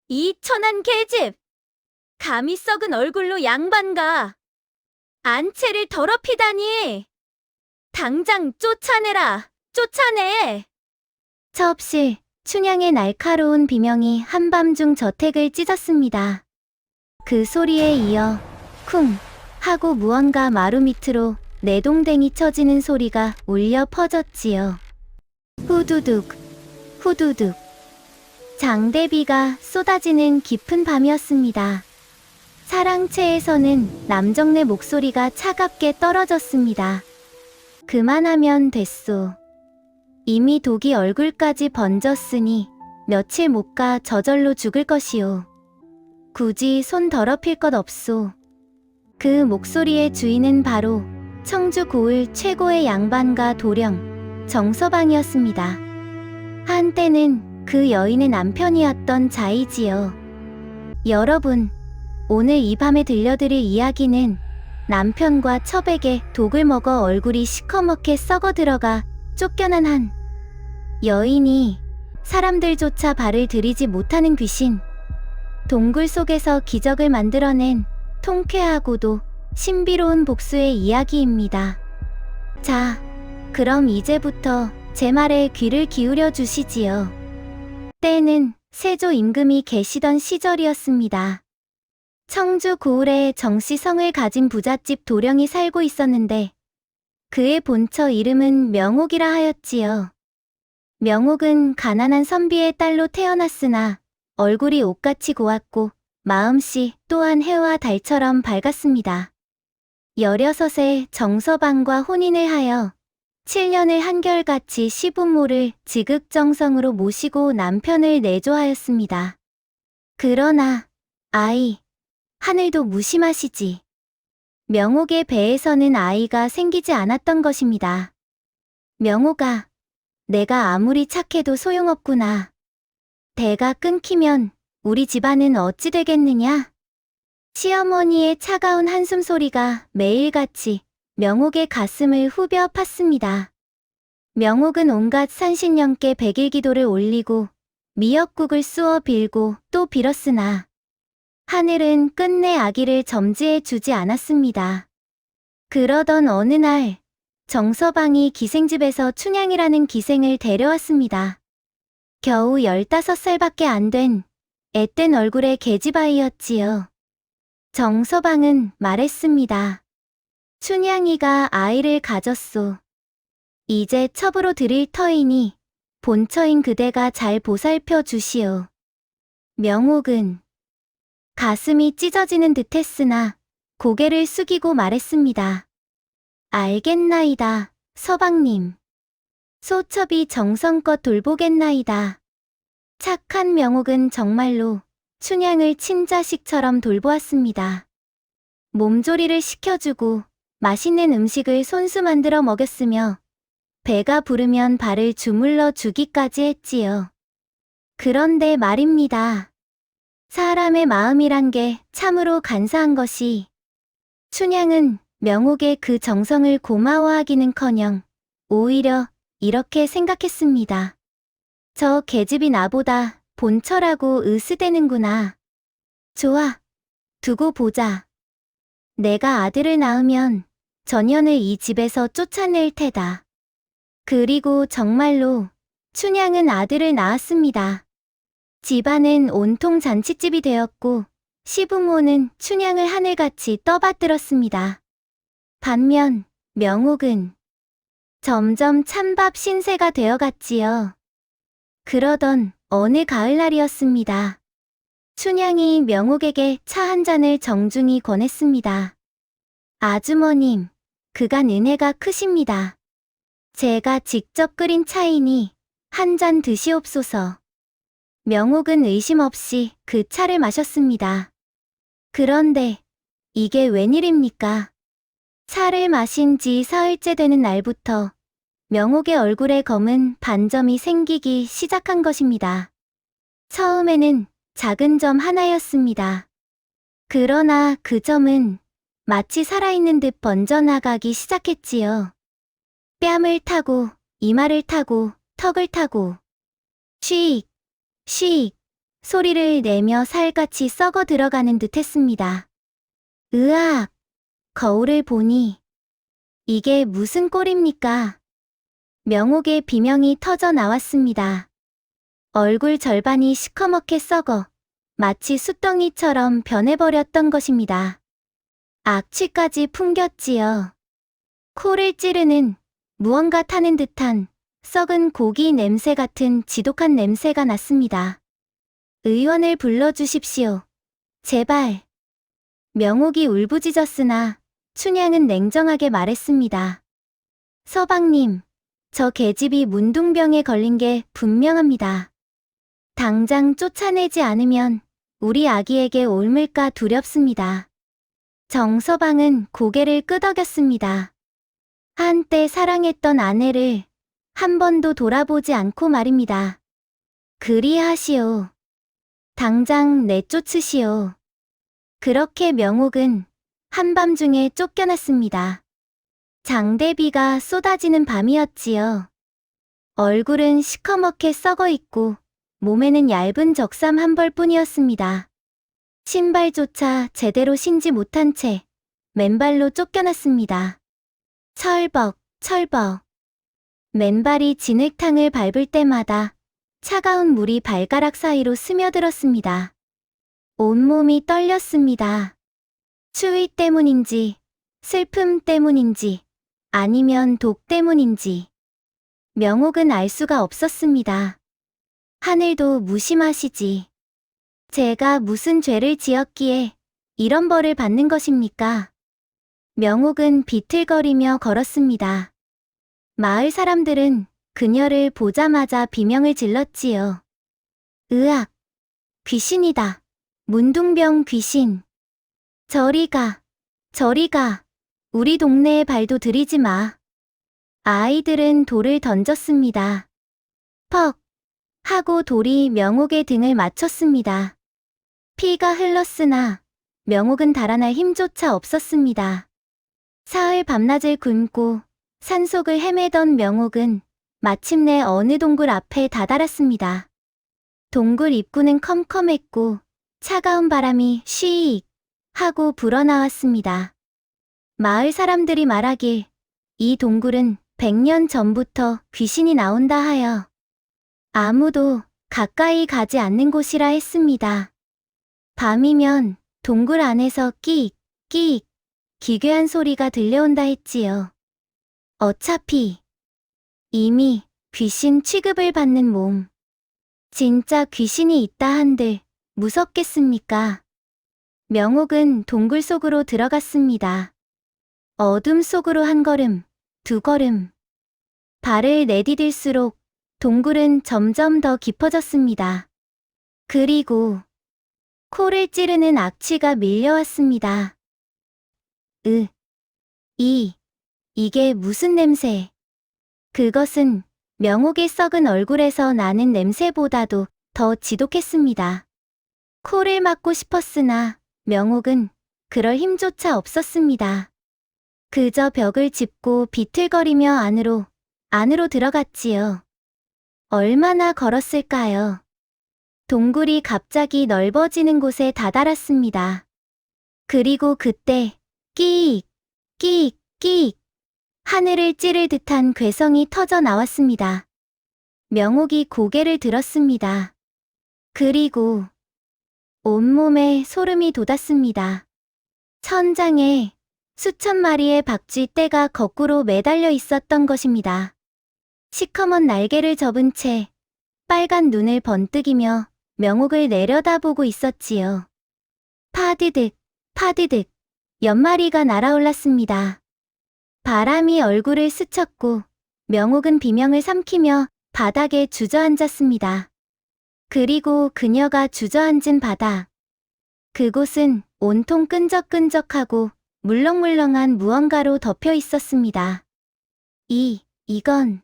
이 천한 계집! 감히 썩은 얼굴로 양반가 안채를 더럽히다니! 당장 쫓아내라! 쫓아내! 첩실, 춘향의 날카로운 비명이 한밤중 저택을 찢었습니다. 그 소리에 이어 쿵 하고 무언가 마루 밑으로 내동댕이 쳐지는 소리가 울려 퍼졌지요. 후두둑, 후두둑. 장대비가 쏟아지는 깊은 밤이었습니다. 사랑채에서는 남정네 목소리가 차갑게 떨어졌습니다. 그만하면 됐소. 이미 독이 얼굴까지 번졌으니 며칠 못 가 저절로 죽을 것이오. 굳이 손 더럽힐 것 없소. 그 목소리의 주인은 바로 청주 고을 최고의 양반가 도령 정서방이었습니다. 한때는 그 여인의 남편이었던 자이지요. 여러분, 오늘 이 밤에 들려드릴 이야기는 남편과 첩에게 독을 먹어 얼굴이 시커멓게 썩어 들어가 쫓겨난 한 여인이 사람들조차 발을 들이지 못하는 귀신, 동굴 속에서 기적을 만들어낸 통쾌하고도 신비로운 복수의 이야기입니다. 자, 그럼 이제부터 제 말에 귀를 기울여 주시지요. 때는 세조 임금이 계시던 시절이었습니다. 청주 고을에 정씨성을 가진 부잣집 도령이 살고 있었는데 그의 본처 이름은 명옥이라 하였지요. 명옥은 가난한 선비의 딸로 태어났으나 얼굴이 옥같이 고왔고 마음씨 또한 해와 달처럼 밝았습니다. 16에 정서방과 혼인을 하여 7년을 한결같이 시부모를 지극정성으로 모시고 남편을 내조하였습니다. 그러나 아이, 하늘도 무심하시지. 명옥의 배에서는 아이가 생기지 않았던 것입니다. 명옥아, 내가 아무리 착해도 소용없구나. 대가 끊기면 우리 집안은 어찌 되겠느냐? 시어머니의 차가운 한숨 소리가 매일같이 명옥의 가슴을 후벼 팠습니다. 명옥은 온갖 산신령께 백일기도를 올리고 미역국을 쑤어 빌고 또 빌었으나 하늘은 끝내 아기를 점지해 주지 않았습니다. 그러던 어느 날 정서방이 기생집에서 춘향이라는 기생을 데려왔습니다. 겨우 15살밖에 안 된 앳된 얼굴의 계집아이였지요. 정서방은 말했습니다. 춘향이가 아이를 가졌소. 이제 첩으로 드릴 터이니 본처인 그대가 잘 보살펴 주시오. 명옥은 가슴이 찢어지는 듯 했으나 고개를 숙이고 말했습니다. 알겠나이다, 서방님. 소첩이 정성껏 돌보겠나이다. 착한 명옥은 정말로 춘향을 친자식처럼 돌보았습니다. 몸조리를 시켜주고 맛있는 음식을 손수 만들어 먹였으며 배가 부르면 발을 주물러 주기까지 했지요. 그런데 말입니다. 사람의 마음이란 게 참으로 간사한 것이 춘향은 명옥의 그 정성을 고마워하기는커녕 오히려 이렇게 생각했습니다. 저 계집이 나보다 본처라고 으스대는구나. 좋아, 두고 보자. 내가 아들을 낳으면 전연을 이 집에서 쫓아낼 테다. 그리고 정말로 춘향은 아들을 낳았습니다. 집안은 온통 잔치집이 되었고 시부모는 춘향을 하늘같이 떠받들었습니다. 반면 명옥은 점점 찬밥 신세가 되어갔지요. 그러던 어느 가을날이었습니다. 춘향이 명옥에게 차 한 잔을 정중히 권했습니다. 아주머님, 그간 은혜가 크십니다. 제가 직접 끓인 차이니 한 잔 드시옵소서. 명옥은 의심 없이 그 차를 마셨습니다. 그런데 이게 웬일입니까? 차를 마신 지 사흘째 되는 날부터 명옥의 얼굴에 검은 반점이 생기기 시작한 것입니다. 처음에는 작은 점 하나였습니다. 그러나 그 점은 마치 살아있는 듯 번져나가기 시작했지요. 뺨을 타고 이마를 타고 턱을 타고 씩, 씩, 소리를 내며 살같이 썩어 들어가는 듯 했습니다. 으악! 거울을 보니 이게 무슨 꼴입니까? 명옥의 비명이 터져 나왔습니다. 얼굴 절반이 시커멓게 썩어 마치 숯덩이처럼 변해버렸던 것입니다. 악취까지 풍겼지요. 코를 찌르는 무언가 타는 듯한 썩은 고기 냄새 같은 지독한 냄새가 났습니다. 의원을 불러주십시오. 제발. 명옥이 울부짖었으나 춘향은 냉정하게 말했습니다. 서방님, 저 계집이 문둥병에 걸린 게 분명합니다. 당장 쫓아내지 않으면 우리 아기에게 옮을까 두렵습니다. 정서방은 고개를 끄덕였습니다. 한때 사랑했던 아내를 한 번도 돌아보지 않고 말입니다. 그리하시오. 당장 내쫓으시오. 그렇게 명옥은 한밤중에 쫓겨났습니다. 장대비가 쏟아지는 밤이었지요. 얼굴은 시커멓게 썩어 있고 몸에는 얇은 적삼 한 벌뿐이었습니다. 신발조차 제대로 신지 못한 채 맨발로 쫓겨났습니다. 철벅, 철벅. 맨발이 진흙탕을 밟을 때마다 차가운 물이 발가락 사이로 스며들었습니다. 온몸이 떨렸습니다. 추위 때문인지, 슬픔 때문인지, 아니면 독 때문인지. 명옥은 알 수가 없었습니다. 하늘도 무심하시지. 제가 무슨 죄를 지었기에 이런 벌을 받는 것입니까? 명옥은 비틀거리며 걸었습니다. 마을 사람들은 그녀를 보자마자 비명을 질렀지요. 으악! 귀신이다. 문둥병 귀신. 저리 가. 저리 가. 우리 동네에 발도 들이지 마. 아이들은 돌을 던졌습니다. 퍽! 하고 돌이 명옥의 등을 맞췄습니다. 피가 흘렀으나 명옥은 달아날 힘조차 없었습니다. 사흘 밤낮을 굶고 산속을 헤매던 명옥은 마침내 어느 동굴 앞에 다다랐습니다. 동굴 입구는 컴컴했고 차가운 바람이 쉬익 하고 불어나왔습니다. 마을 사람들이 말하길 이 동굴은 100년 전부터 귀신이 나온다 하여 아무도 가까이 가지 않는 곳이라 했습니다. 밤이면 동굴 안에서 끼익 끼익 기괴한 소리가 들려온다 했지요. 어차피 이미 귀신 취급을 받는 몸. 진짜 귀신이 있다 한들 무섭겠습니까? 명옥은 동굴 속으로 들어갔습니다. 어둠 속으로 한 걸음, 두 걸음. 발을 내디딜수록 동굴은 점점 더 깊어졌습니다. 그리고 코를 찌르는 악취가 밀려왔습니다. 이게 무슨 냄새? 그것은 명옥의 썩은 얼굴에서 나는 냄새보다도 더 지독했습니다. 코를 막고 싶었으나 명옥은 그럴 힘조차 없었습니다. 그저 벽을 짚고 비틀거리며 안으로 들어갔지요. 얼마나 걸었을까요? 동굴이 갑자기 넓어지는 곳에 다다랐습니다. 그리고 그때 끼익, 끼익, 끼익 하늘을 찌를 듯한 괴성이 터져 나왔습니다. 명옥이 고개를 들었습니다. 그리고 온몸에 소름이 돋았습니다. 천장에 수천 마리의 박쥐떼가 거꾸로 매달려 있었던 것입니다. 시커먼 날개를 접은 채 빨간 눈을 번뜩이며 명옥을 내려다보고 있었지요. 파드득, 파드득, 연마리가 날아올랐습니다. 바람이 얼굴을 스쳤고 명옥은 비명을 삼키며 바닥에 주저앉았습니다. 그리고 그녀가 주저앉은 바닥. 그곳은 온통 끈적끈적하고 물렁물렁한 무언가로 덮여 있었습니다. 이건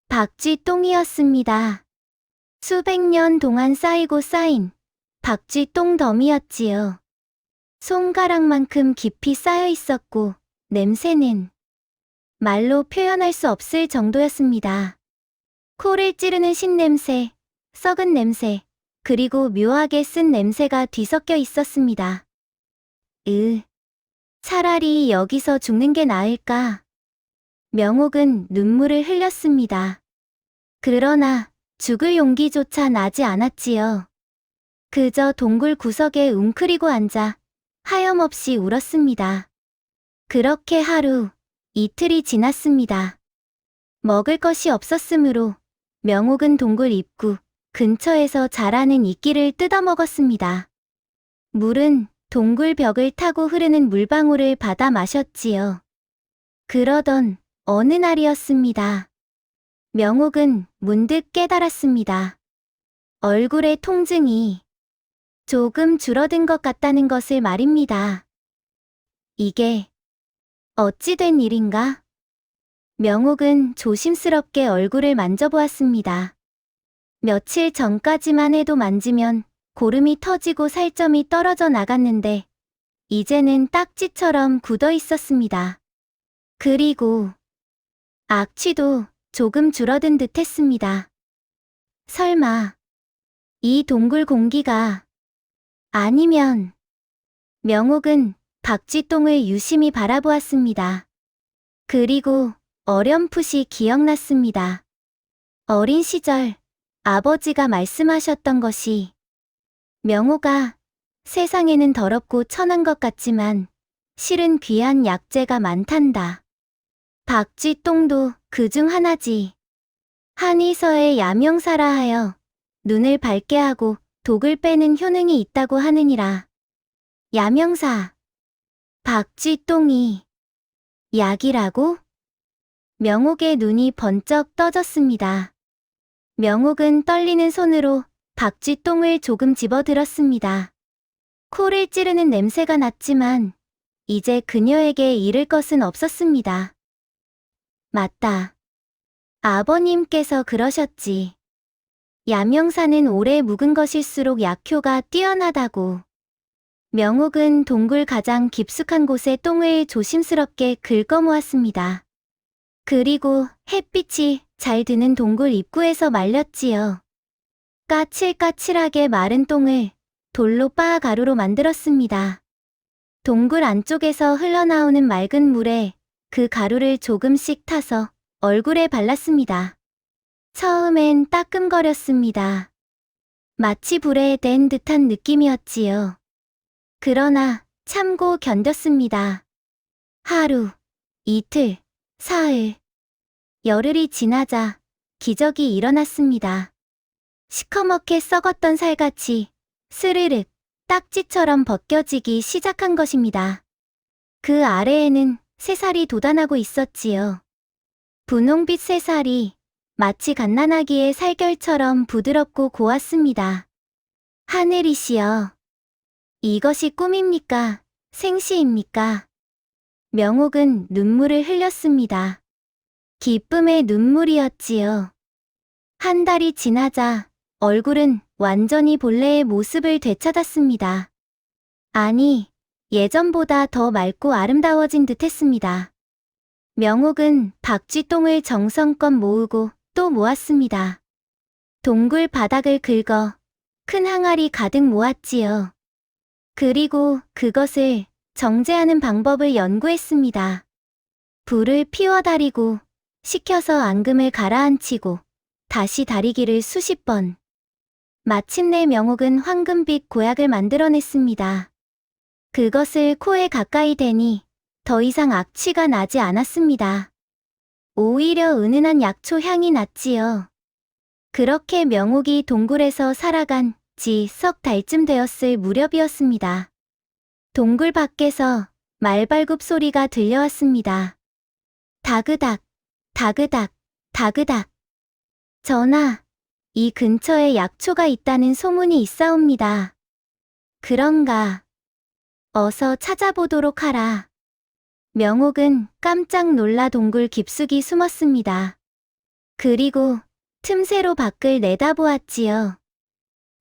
박쥐 똥이었습니다. 수백 년 동안 쌓이고 쌓인 박쥐 똥 덤이었지요. 손가락만큼 깊이 쌓여 있었고 냄새는 말로 표현할 수 없을 정도였습니다. 코를 찌르는 신냄새, 썩은 냄새, 그리고 묘하게 쓴 냄새가 뒤섞여 있었습니다. 차라리 여기서 죽는 게 나을까? 명옥은 눈물을 흘렸습니다. 그러나 죽을 용기조차 나지 않았지요. 그저 동굴 구석에 웅크리고 앉아 하염없이 울었습니다. 그렇게 하루, 이틀이 지났습니다. 먹을 것이 없었으므로 명옥은 동굴 입구 근처에서 자라는 이끼를 뜯어먹었습니다. 물은 동굴 벽을 타고 흐르는 물방울을 받아 마셨지요. 그러던 어느 날이었습니다. 명옥은 문득 깨달았습니다. 얼굴의 통증이 조금 줄어든 것 같다는 것을 말입니다. 이게 어찌 된 일인가? 명옥은 조심스럽게 얼굴을 만져보았습니다. 며칠 전까지만 해도 만지면 고름이 터지고 살점이 떨어져 나갔는데 이제는 딱지처럼 굳어 있었습니다. 그리고 악취도 조금 줄어든 듯 했습니다. 설마 이 동굴 공기가 아니면 명옥은 박쥐똥을 유심히 바라보았습니다. 그리고 어렴풋이 기억났습니다. 어린 시절 아버지가 말씀하셨던 것이 명옥아, 세상에는 더럽고 천한 것 같지만 실은 귀한 약재가 많단다. 박쥐똥도 그중 하나지. 한의서의 야명사라 하여 눈을 밝게 하고 독을 빼는 효능이 있다고 하느니라. 야명사. 박쥐똥이 약이라고? 명옥의 눈이 번쩍 떠졌습니다. 명옥은 떨리는 손으로 박쥐똥을 조금 집어들었습니다. 코를 찌르는 냄새가 났지만 이제 그녀에게 잃을 것은 없었습니다. 맞다. 아버님께서 그러셨지. 야명사는 오래 묵은 것일수록 약효가 뛰어나다고. 명옥은 동굴 가장 깊숙한 곳에 똥을 조심스럽게 긁어모았습니다. 그리고 햇빛이 잘 드는 동굴 입구에서 말렸지요. 까칠까칠하게 마른 똥을 돌로 빻아 가루로 만들었습니다. 동굴 안쪽에서 흘러나오는 맑은 물에 그 가루를 조금씩 타서 얼굴에 발랐습니다. 처음엔 따끔거렸습니다. 마치 불에 댄 듯한 느낌이었지요. 그러나 참고 견뎠습니다. 하루, 이틀, 사흘, 열흘이 지나자 기적이 일어났습니다. 시커멓게 썩었던 살같이 스르륵 딱지처럼 벗겨지기 시작한 것입니다. 그 아래에는 새살이 돋아나고 있었지요. 분홍빛 새살이 마치 갓난아기의 살결처럼 부드럽고 고왔습니다. 하늘이시여, 이것이 꿈입니까? 생시입니까? 명옥은 눈물을 흘렸습니다. 기쁨의 눈물이었지요. 한 달이 지나자 얼굴은 완전히 본래의 모습을 되찾았습니다. 아니, 예전보다 더 맑고 아름다워진 듯 했습니다. 명옥은 박쥐똥을 정성껏 모으고 또 모았습니다. 동굴 바닥을 긁어 큰 항아리 가득 모았지요. 그리고 그것을 정제하는 방법을 연구했습니다. 불을 피워 다리고 식혀서 앙금을 가라앉히고 다시 다리기를 수십 번. 마침내 명옥은 황금빛 고약을 만들어냈습니다. 그것을 코에 가까이 대니 더 이상 악취가 나지 않았습니다. 오히려 은은한 약초 향이 났지요. 그렇게 명옥이 동굴에서 살아간 지 석 달쯤 되었을 무렵이었습니다. 동굴 밖에서 말발굽 소리가 들려왔습니다. 다그닥, 다그닥, 다그닥. 전하, 이 근처에 약초가 있다는 소문이 있사옵니다. 그런가? 어서 찾아보도록 하라. 명옥은 깜짝 놀라 동굴 깊숙이 숨었습니다. 그리고 틈새로 밖을 내다보았지요.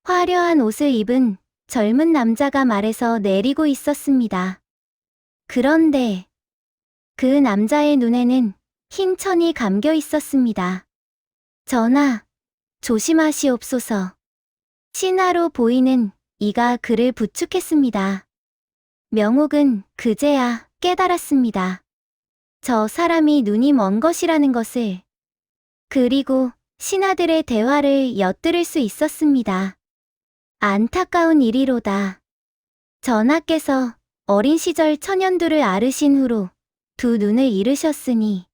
화려한 옷을 입은 젊은 남자가 말에서 내리고 있었습니다. 그런데 그 남자의 눈에는 흰 천이 감겨 있었습니다. 전하, 조심하시옵소서. 신하로 보이는 이가 그를 부축했습니다. 명옥은 그제야 깨달았습니다. 저 사람이 눈이 먼 것이라는 것을. 그리고 신하들의 대화를 엿들을 수 있었습니다. 안타까운 일이로다. 전하께서 어린 시절 천연두를 앓으신 후로 두 눈을 잃으셨으니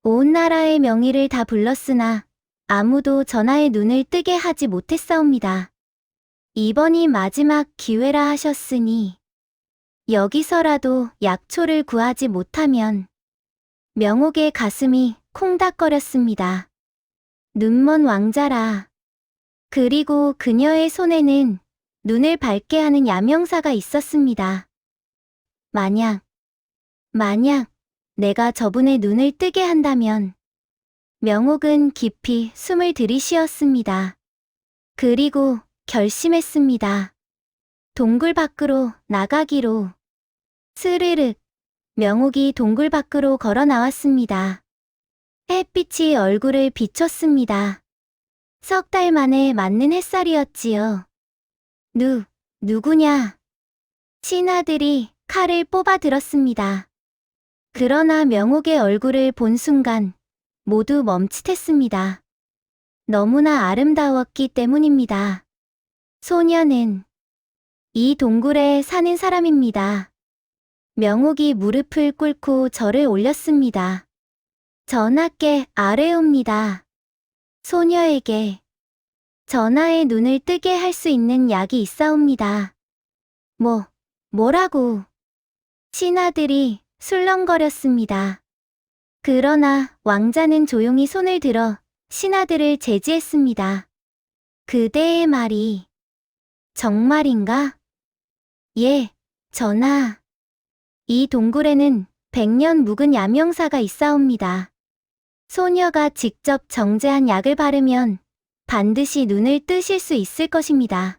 온 나라의 명의를 다 불렀으나 아무도 전하의 눈을 뜨게 하지 못했사옵니다. 이번이 마지막 기회라 하셨으니 여기서라도 약초를 구하지 못하면. 명옥의 가슴이 콩닥거렸습니다. 눈먼 왕자라. 그리고 그녀의 손에는 눈을 밝게 하는 야명사가 있었습니다. 만약 내가 저분의 눈을 뜨게 한다면. 명옥은 깊이 숨을 들이쉬었습니다. 그리고 결심했습니다. 동굴 밖으로 나가기로. 스르륵. 명옥이 동굴 밖으로 걸어 나왔습니다. 햇빛이 얼굴을 비췄습니다. 석 달 만에 맞는 햇살이었지요. 누구냐? 신하들이 칼을 뽑아 들었습니다. 그러나 명옥의 얼굴을 본 순간 모두 멈칫했습니다. 너무나 아름다웠기 때문입니다. 소녀는 이 동굴에 사는 사람입니다. 명옥이 무릎을 꿇고 절을 올렸습니다. 전하께 아뢰옵니다. 소녀에게 전하의 눈을 뜨게 할 수 있는 약이 있사옵니다. 뭐라고? 신하들이 술렁거렸습니다. 그러나 왕자는 조용히 손을 들어 신하들을 제지했습니다. 그대의 말이 정말인가? 예, 전하. 이 동굴에는 100년 묵은 야명사가 있사옵니다. 소녀가 직접 정제한 약을 바르면 반드시 눈을 뜨실 수 있을 것입니다.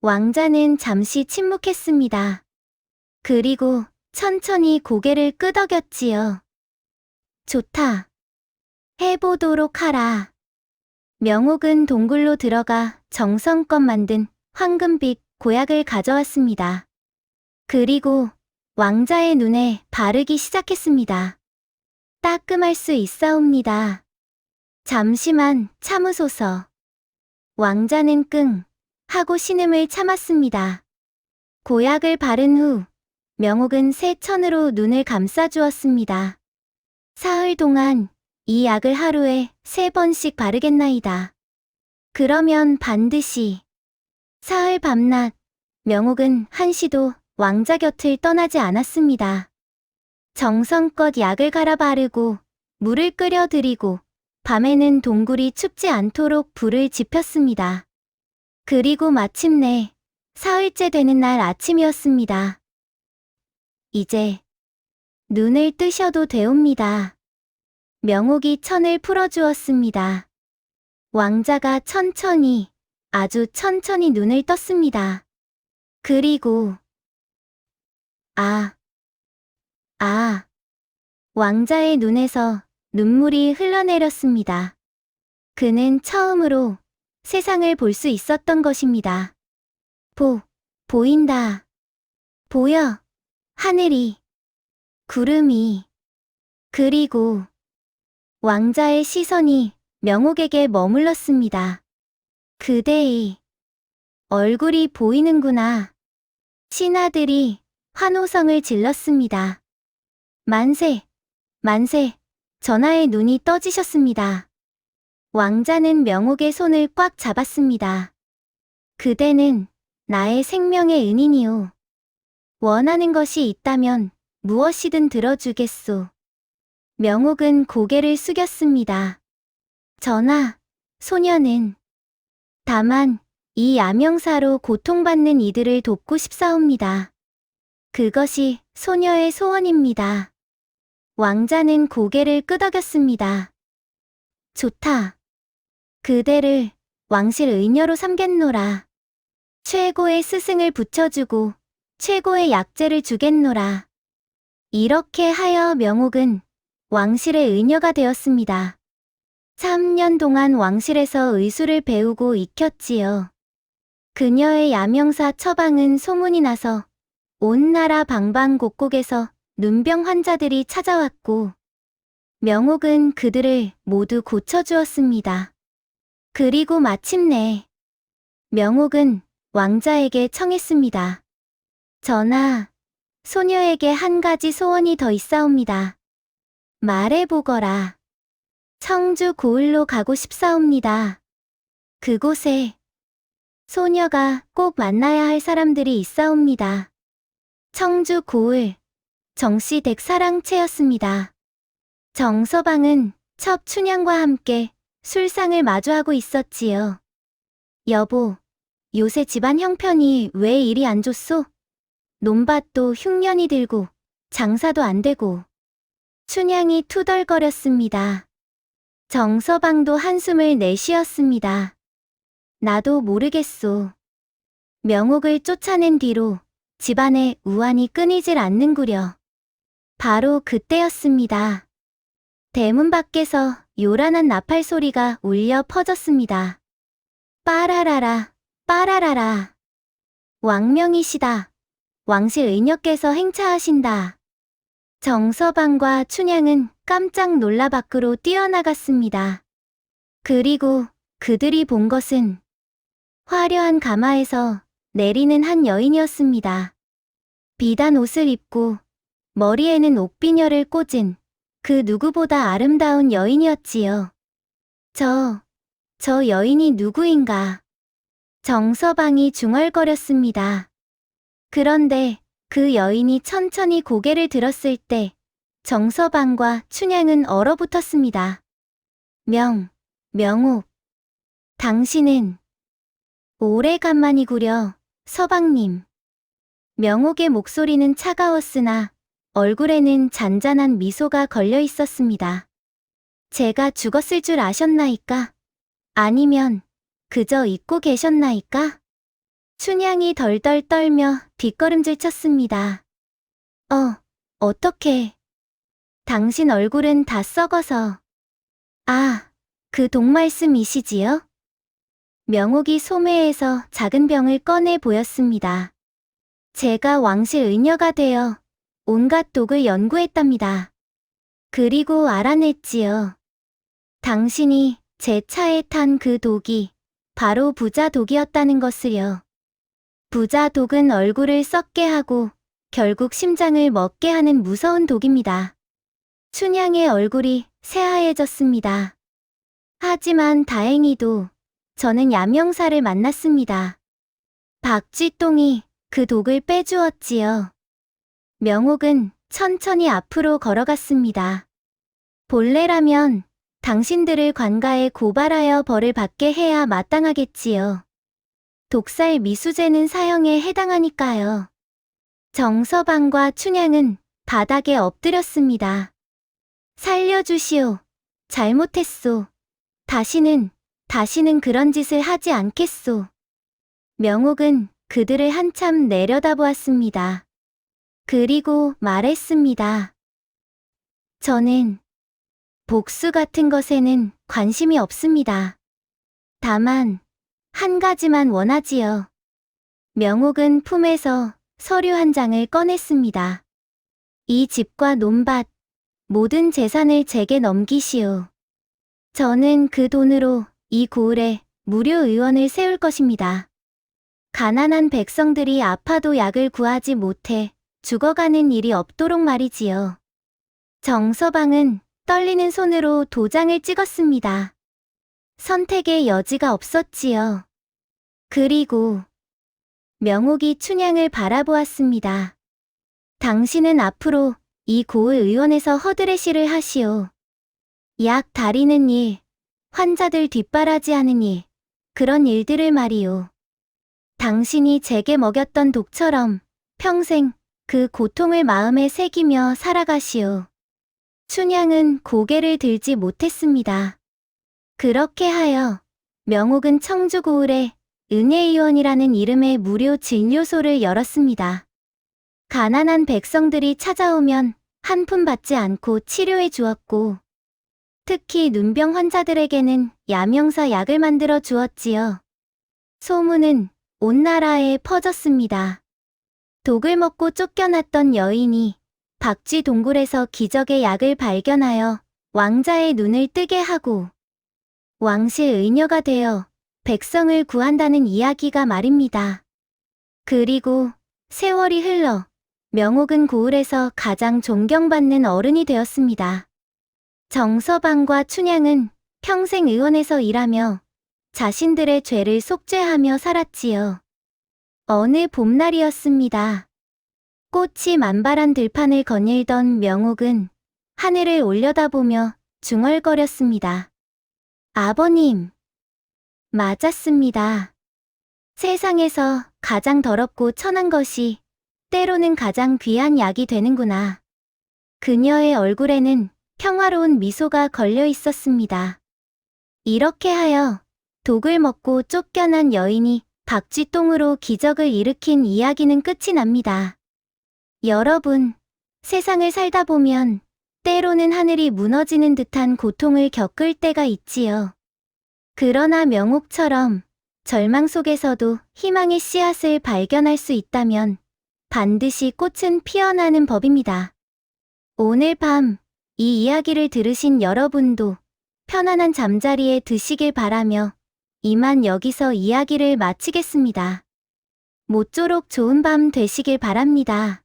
왕자는 잠시 침묵했습니다. 그리고 천천히 고개를 끄덕였지요. 좋다. 해보도록 하라. 명옥은 동굴로 들어가 정성껏 만든 황금빛 고약을 가져왔습니다. 그리고 왕자의 눈에 바르기 시작했습니다. 따끔할 수 있사옵니다. 잠시만 참으소서. 왕자는 끙 하고 신음을 참았습니다. 고약을 바른 후 명옥은 새 천으로 눈을 감싸주었습니다. 사흘 동안 이 약을 하루에 3번씩 바르겠나이다. 그러면 반드시. 사흘 밤낮 명옥은 한시도 왕자 곁을 떠나지 않았습니다. 정성껏 약을 갈아 바르고 물을 끓여 드리고 밤에는 동굴이 춥지 않도록 불을 지폈습니다. 그리고 마침내 사흘째 되는 날 아침이었습니다. 이제 눈을 뜨셔도 되옵니다. 명옥이 천을 풀어주었습니다. 왕자가 천천히, 아주 천천히 눈을 떴습니다. 그리고 왕자의 눈에서 눈물이 흘러내렸습니다. 그는 처음으로 세상을 볼 수 있었던 것입니다. 보인다. 보여. 하늘이. 구름이. 그리고 왕자의 시선이 명옥에게 머물렀습니다. 그대의 얼굴이 보이는구나. 신하들이 환호성을 질렀습니다. 만세, 전하의 눈이 떠지셨습니다. 왕자는 명옥의 손을 꽉 잡았습니다. 그대는 나의 생명의 은인이오. 원하는 것이 있다면 무엇이든 들어주겠소. 명옥은 고개를 숙였습니다. 전하, 소녀는 다만 이 야명사로 고통받는 이들을 돕고 싶사옵니다. 그것이 소녀의 소원입니다. 왕자는 고개를 끄덕였습니다. 좋다. 그대를 왕실 의녀로 삼겠노라. 최고의 스승을 붙여주고 최고의 약재를 주겠노라. 이렇게 하여 명옥은 왕실의 의녀가 되었습니다. 3년 동안 왕실에서 의술을 배우고 익혔지요. 그녀의 야명사 처방은 소문이 나서 온 나라 방방곡곡에서 눈병 환자들이 찾아왔고 명옥은 그들을 모두 고쳐주었습니다. 그리고 마침내 명옥은 왕자에게 청했습니다. 전하, 소녀에게 한 가지 소원이 더 있사옵니다. 말해보거라. 청주 고을로 가고 싶사옵니다. 그곳에 소녀가 꼭 만나야 할 사람들이 있사옵니다. 청주 고을, 정씨댁 사랑채였습니다. 정서방은 첩춘향과 함께 술상을 마주하고 있었지요. 여보, 요새 집안 형편이 왜 이리 안 좋소? 논밭도 흉년이 들고 장사도 안 되고. 춘향이 투덜거렸습니다. 정서방도 한숨을 내쉬었습니다. 나도 모르겠소. 명옥을 쫓아낸 뒤로 집안에 우환이 끊이질 않는구려. 바로 그때였습니다. 대문 밖에서 요란한 나팔 소리가 울려 퍼졌습니다. 빠라라라, 빠라라라. 왕명이시다. 왕실 의녀께서 행차하신다. 정서방과 춘향은 깜짝 놀라 밖으로 뛰어나갔습니다. 그리고 그들이 본 것은 화려한 가마에서 내리는 한 여인이었습니다. 비단 옷을 입고 머리에는 옥비녀를 꽂은 그 누구보다 아름다운 여인이었지요. 저 여인이 누구인가? 정서방이 중얼거렸습니다. 그런데 그 여인이 천천히 고개를 들었을 때 정서방과 춘향은 얼어붙었습니다. 명옥. 당신은 오래간만이구려, 서방님. 명옥의 목소리는 차가웠으나 얼굴에는 잔잔한 미소가 걸려 있었습니다. 제가 죽었을 줄 아셨나이까? 아니면 그저 잊고 계셨나이까? 춘향이 덜덜 떨며 뒷걸음질 쳤습니다. 어떻게? 당신 얼굴은 다 썩어서. 아, 그 독말씀이시지요? 명옥이 소매에서 작은 병을 꺼내 보였습니다. 제가 왕실 의녀가 되어 온갖 독을 연구했답니다. 그리고 알아냈지요. 당신이 제 차에 탄 그 독이 바로 부자 독이었다는 것을요. 부자 독은 얼굴을 썩게 하고 결국 심장을 먹게 하는 무서운 독입니다. 춘향의 얼굴이 새하얘졌습니다. 하지만 다행히도 저는 야명사를 만났습니다. 박쥐똥이 그 독을 빼주었지요. 명옥은 천천히 앞으로 걸어갔습니다. 본래라면 당신들을 관가에 고발하여 벌을 받게 해야 마땅하겠지요. 독살 미수죄는 사형에 해당하니까요. 정서방과 춘향은 바닥에 엎드렸습니다. 살려주시오. 잘못했소. 다시는 그런 짓을 하지 않겠소. 명옥은 그들을 한참 내려다보았습니다. 그리고 말했습니다. 저는 복수 같은 것에는 관심이 없습니다. 다만 한 가지만 원하지요. 명옥은 품에서 서류 한 장을 꺼냈습니다. 이 집과 논밭, 모든 재산을 제게 넘기시오. 저는 그 돈으로 이 고을에 무료 의원을 세울 것입니다. 가난한 백성들이 아파도 약을 구하지 못해 죽어가는 일이 없도록 말이지요. 정서방은 떨리는 손으로 도장을 찍었습니다. 선택의 여지가 없었지요. 그리고 명옥이 춘향을 바라보았습니다. 당신은 앞으로 이 고을 의원에서 허드레시를 하시오. 약 다리는 일, 환자들 뒷바라지하는 일, 그런 일들을 말이오. 당신이 제게 먹였던 독처럼 평생 그 고통을 마음에 새기며 살아가시오. 춘향은 고개를 들지 못했습니다. 그렇게 하여 명옥은 청주 고을에 은혜의원이라는 이름의 무료 진료소를 열었습니다. 가난한 백성들이 찾아오면 한 푼 받지 않고 치료해 주었고, 특히 눈병 환자들에게는 야명사 약을 만들어 주었지요. 소문은 온 나라에 퍼졌습니다. 독을 먹고 쫓겨났던 여인이 박쥐 동굴에서 기적의 약을 발견하여 왕자의 눈을 뜨게 하고 왕실 의녀가 되어 백성을 구한다는 이야기가 말입니다. 그리고 세월이 흘러 명옥은 고을에서 가장 존경받는 어른이 되었습니다. 정서방과 춘향은 평생 의원에서 일하며 자신들의 죄를 속죄하며 살았지요. 어느 봄날이었습니다. 꽃이 만발한 들판을 거닐던 명옥은 하늘을 올려다보며 중얼거렸습니다. 아버님. 맞았습니다. 세상에서 가장 더럽고 천한 것이 때로는 가장 귀한 약이 되는구나. 그녀의 얼굴에는 평화로운 미소가 걸려 있었습니다. 이렇게 하여 독을 먹고 쫓겨난 여인이 박쥐똥으로 기적을 일으킨 이야기는 끝이 납니다. 여러분, 세상을 살다 보면 때로는 하늘이 무너지는 듯한 고통을 겪을 때가 있지요. 그러나 명옥처럼 절망 속에서도 희망의 씨앗을 발견할 수 있다면 반드시 꽃은 피어나는 법입니다. 오늘 밤 이 이야기를 들으신 여러분도 편안한 잠자리에 드시길 바라며 이만 여기서 이야기를 마치겠습니다. 모쪼록 좋은 밤 되시길 바랍니다.